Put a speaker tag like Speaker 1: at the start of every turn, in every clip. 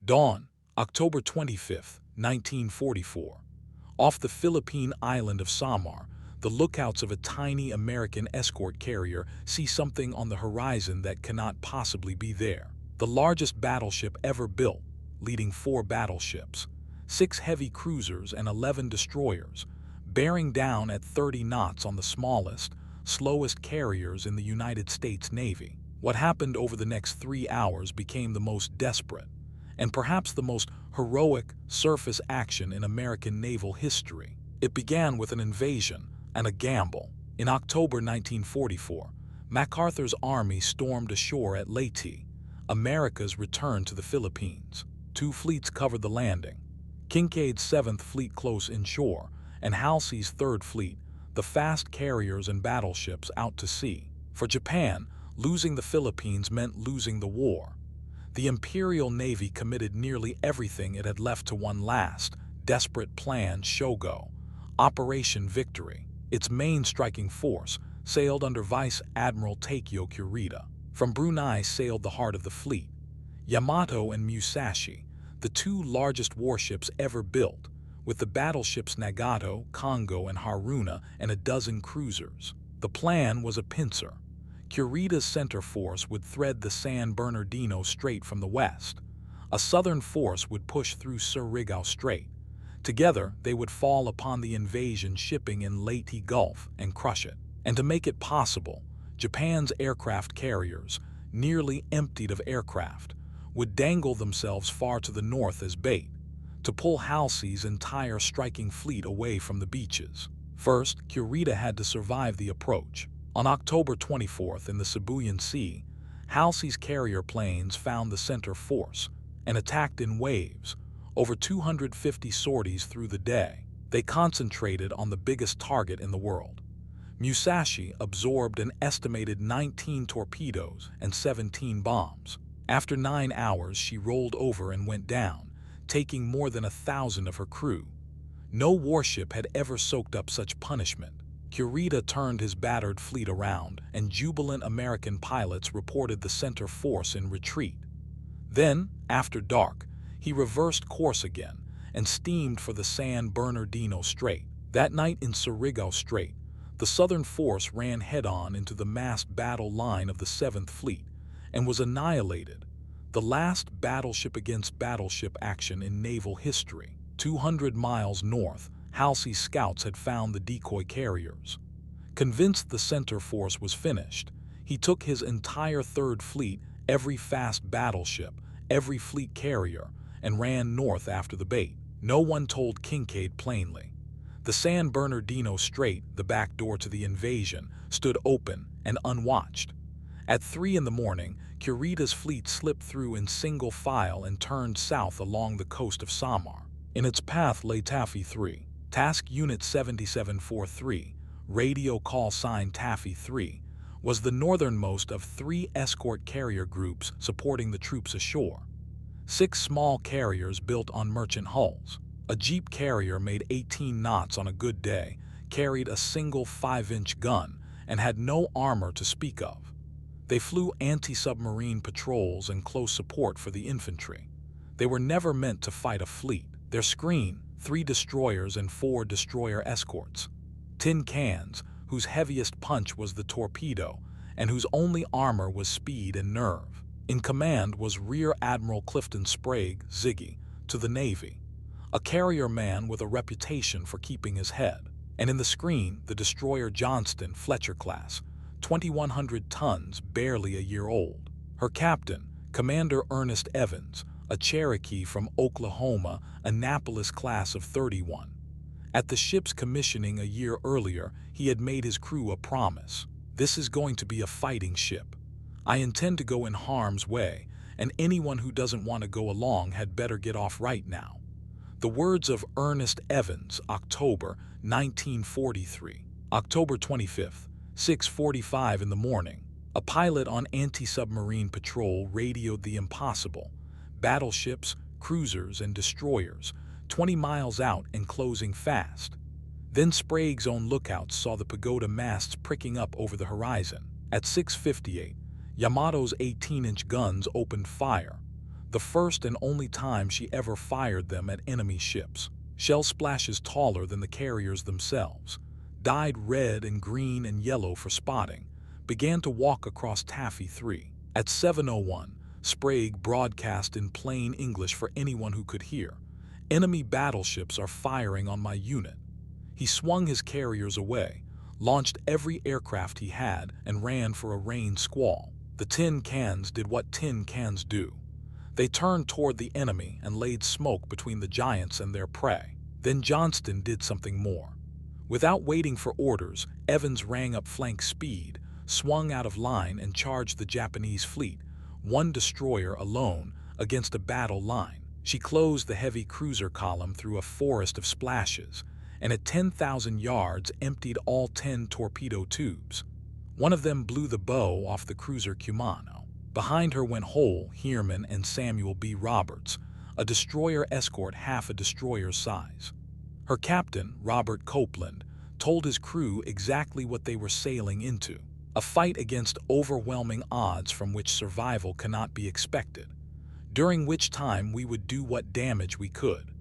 Speaker 1: Dawn, October 25, 1944. Off the Philippine island of Samar, the lookouts of a tiny American escort carrier see something on the horizon that cannot possibly be there. The largest battleship ever built, leading 4 battleships, 6 heavy cruisers and 11 destroyers, bearing down at 30 knots on the smallest, slowest carriers in the United States Navy. What happened over the next 3 hours became the most desperate, and perhaps the most heroic surface action in American naval history. It began with an invasion and a gamble. In October 1944, MacArthur's army stormed ashore at Leyte, America's return to the Philippines. 2 fleets covered the landing: Kinkaid's 7th Fleet close inshore, and Halsey's 3rd Fleet, the fast carriers and battleships, out to sea. For Japan, losing the Philippines meant losing the war. The Imperial Navy committed nearly everything it had left to one last, desperate plan: Shogo, Operation Victory. Its main striking force sailed under Vice Admiral Takeo Kurita. From Brunei sailed the heart of the fleet: Yamato and Musashi, the 2 largest warships ever built, with the battleships Nagato, Kongo, and Haruna, and a dozen cruisers. The plan was a pincer. Kurita's center force would thread the San Bernardino Strait from the west. A southern force would push through Surigao Strait. Together, they would fall upon the invasion shipping in Leyte Gulf and crush it. And to make it possible, Japan's aircraft carriers, nearly emptied of aircraft, would dangle themselves far to the north as bait, to pull Halsey's entire striking fleet away from the beaches. First, Kurita had to survive the approach. On October 24th, in the Sibuyan Sea, Halsey's carrier planes found the center force and attacked in waves, over 250 sorties through the day. They concentrated on the biggest target in the world. Musashi absorbed an estimated 19 torpedoes and 17 bombs. After 9 hours, she rolled over and went down, taking more than 1,000 of her crew. No warship had ever soaked up such punishment. Kurita turned his battered fleet around, and jubilant American pilots reported the center force in retreat. Then, after dark, he reversed course again and steamed for the San Bernardino Strait. That night in Surigao Strait, the southern force ran head-on into the massed battle line of the 7th Fleet and was annihilated, the last battleship-against-battleship action in naval history. 200 miles north, Halsey's scouts had found the decoy carriers. Convinced the center force was finished, he took his entire 3rd Fleet, every fast battleship, every fleet carrier, and ran north after the bait. No one told Kinkaid plainly. The San Bernardino Strait, the back door to the invasion, stood open and unwatched. At 3 in the morning, Kurita's fleet slipped through in single file and turned south along the coast of Samar. In its path lay Taffy 3. Task Unit 7743, radio call sign Taffy 3, was the northernmost of 3 escort carrier groups supporting the troops ashore. 6 small carriers built on merchant hulls. A jeep carrier made 18 knots on a good day, carried a single 5-inch gun, and had no armor to speak of. They flew anti-submarine patrols and close support for the infantry. They were never meant to fight a fleet. Their screen: 3 destroyers and 4 destroyer escorts. Tin cans, whose heaviest punch was the torpedo, and whose only armor was speed and nerve. In command was Rear Admiral Clifton Sprague, Ziggy, to the Navy, a carrier man with a reputation for keeping his head. And in the screen, the destroyer Johnston, Fletcher class, 2,100 tons, barely a year old. Her captain, Commander Ernest Evans, a Cherokee from Oklahoma, Annapolis class of 31. At the ship's commissioning a year earlier, he had made his crew a promise: "This is going to be a fighting ship. I intend to go in harm's way, and anyone who doesn't want to go along had better get off right now." The words of Ernest Evans, October 1943. October 25th, 6:45 in the morning. A pilot on anti-submarine patrol radioed the impossible: battleships, cruisers, and destroyers, 20 miles out and closing fast. Then Sprague's own lookouts saw the pagoda masts pricking up over the horizon. At 6:58, Yamato's 18-inch guns opened fire. the first and only time she ever fired them at enemy ships. Shell splashes taller than the carriers themselves, dyed red and green and yellow for spotting, began to walk across Taffy 3. At 7:01, Sprague broadcast in plain English for anyone who could hear, "Enemy battleships are firing on my unit." He swung his carriers away, launched every aircraft he had, and ran for a rain squall. The tin cans did what tin cans do. They turned toward the enemy and laid smoke between the giants and their prey. Then Johnston did something more. Without waiting for orders, Evans rang up flank speed, swung out of line and charged the Japanese fleet, one destroyer alone, against a battle line. She closed the heavy cruiser column through a forest of splashes, and at 10,000 yards emptied all 10 torpedo tubes. One of them blew the bow off the cruiser Kumano. Behind her went Hole, Heerman, and Samuel B. Roberts, a destroyer escort half a destroyer's size. Her captain, Robert Copeland, told his crew exactly what they were sailing into: a fight against overwhelming odds from which survival cannot be expected, during which time we would do what damage we could.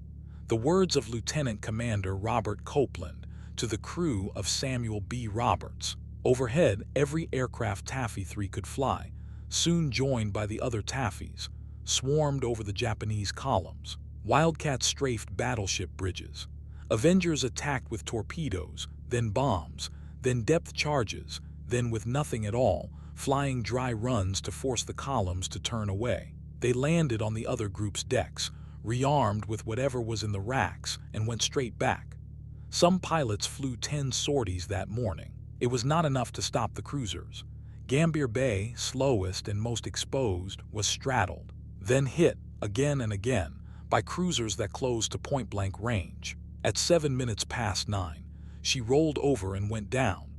Speaker 1: The words of Lieutenant Commander Robert Copeland to the crew of Samuel B. Roberts. Overhead, every aircraft Taffy 3 could fly, soon joined by the other Taffys, swarmed over the Japanese columns. Wildcat strafed battleship bridges. Avengers attacked with torpedoes, then bombs, then depth charges, then with nothing at all, flying dry runs to force the columns to turn away. They landed on the other group's decks, rearmed with whatever was in the racks, and went straight back. Some pilots flew 10 sorties that morning. It was not enough to stop the cruisers. Gambier Bay, slowest and most exposed, was straddled, then hit, again and again, by cruisers that closed to point-blank range. At 9:07, she rolled over and went down,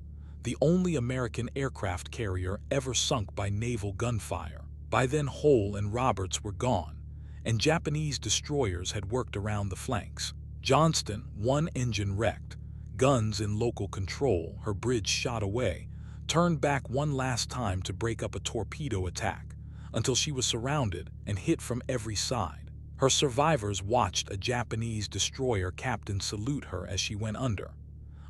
Speaker 1: the only American aircraft carrier ever sunk by naval gunfire. By then Hole and Roberts were gone, and Japanese destroyers had worked around the flanks. Johnston, one engine wrecked, guns in local control, her bridge shot away, turned back one last time to break up a torpedo attack, until she was surrounded and hit from every side. Her survivors watched a Japanese destroyer captain salute her as she went under.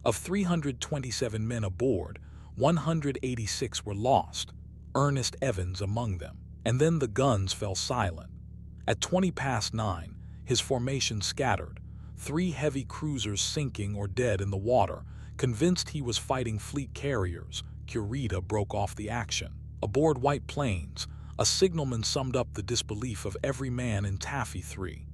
Speaker 1: Of 327 men aboard, 186 were lost, Ernest Evans among them. And then the guns fell silent. At 9:20, his formation scattered, 3 heavy cruisers sinking or dead in the water. Convinced he was fighting fleet carriers, Kurita broke off the action. Aboard White Plains, a signalman summed up the disbelief of every man in Taffy 3.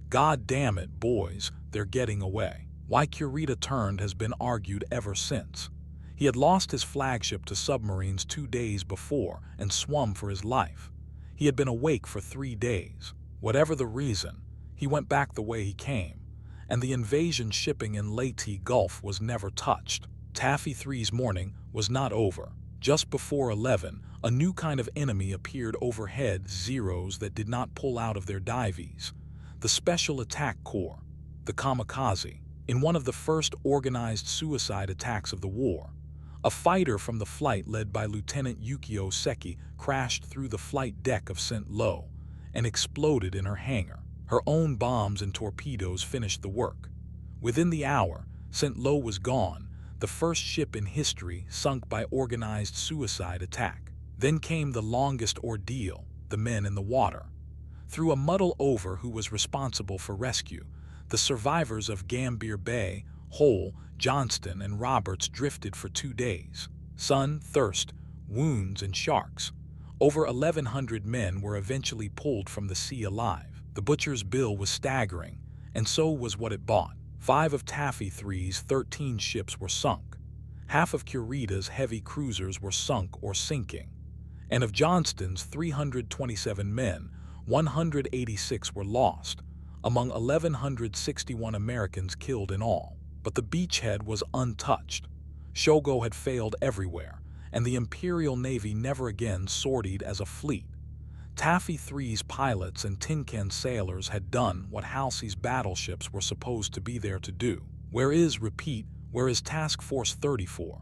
Speaker 1: "God damn it, boys, they're getting away." Why Kurita turned has been argued ever since. He had lost his flagship to submarines 2 days before and swum for his life. He had been awake for 3 days. Whatever the reason, he went back the way he came, and the invasion shipping in Leyte Gulf was never touched. Taffy 3's morning was not over. Just before 11, a new kind of enemy appeared overhead, Zeros that did not pull out of their dives. The Special Attack Corps, the kamikaze. In one of the first organized suicide attacks of the war, a fighter from the flight led by Lieutenant Yukio Seki crashed through the flight deck of St. Lo and exploded in her hangar. Her own bombs and torpedoes finished the work. Within the hour, St. Lo was gone, the first ship in history sunk by organized suicide attack. Then came the longest ordeal, the men in the water. Through a muddle over who was responsible for rescue, the survivors of Gambier Bay, Hole, Johnston, and Roberts drifted for 2 days. Sun, thirst, wounds, and sharks. Over 1,100 men were eventually pulled from the sea alive. The butcher's bill was staggering, and so was what it bought. 5 of Taffy 3's 13 ships were sunk. Half of Kurita's heavy cruisers were sunk or sinking. And of Johnston's 327 men, 186 were lost, among 1,161 Americans killed in all. But the beachhead was untouched. Shogo had failed everywhere, and the Imperial Navy never again sortied as a fleet. Taffy 3's pilots and tin can sailors had done what Halsey's battleships were supposed to be there to do. Where is Task Force 34?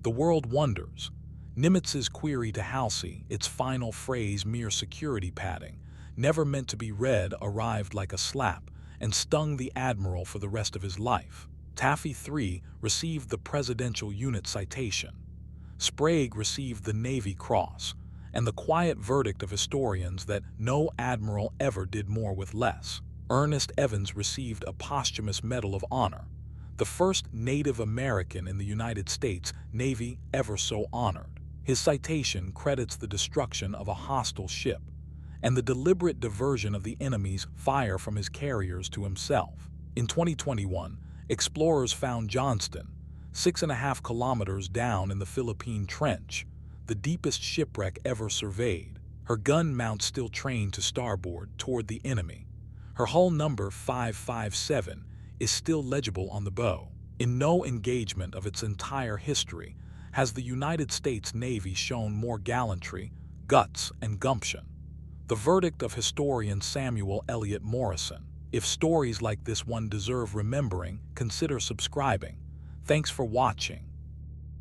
Speaker 1: The world wonders. Nimitz's query to Halsey, its final phrase mere security padding, never meant to be read, arrived like a slap and stung the admiral for the rest of his life. Taffy 3 received the Presidential Unit Citation. Sprague received the Navy Cross, and the quiet verdict of historians that no admiral ever did more with less. Ernest Evans received a posthumous Medal of Honor, the first Native American in the United States Navy ever so honored. His citation credits the destruction of a hostile ship and the deliberate diversion of the enemy's fire from his carriers to himself. In 2021, explorers found Johnston, 6.5 kilometers down in the Philippine Trench, the deepest shipwreck ever surveyed. Her gun mount still trained to starboard toward the enemy. Her hull number 557 is still legible on the bow. In no engagement of its entire history has the United States Navy shown more gallantry, guts, and gumption. The verdict of historian Samuel Eliot Morrison. If stories like this one deserve remembering, consider subscribing. Thanks for watching.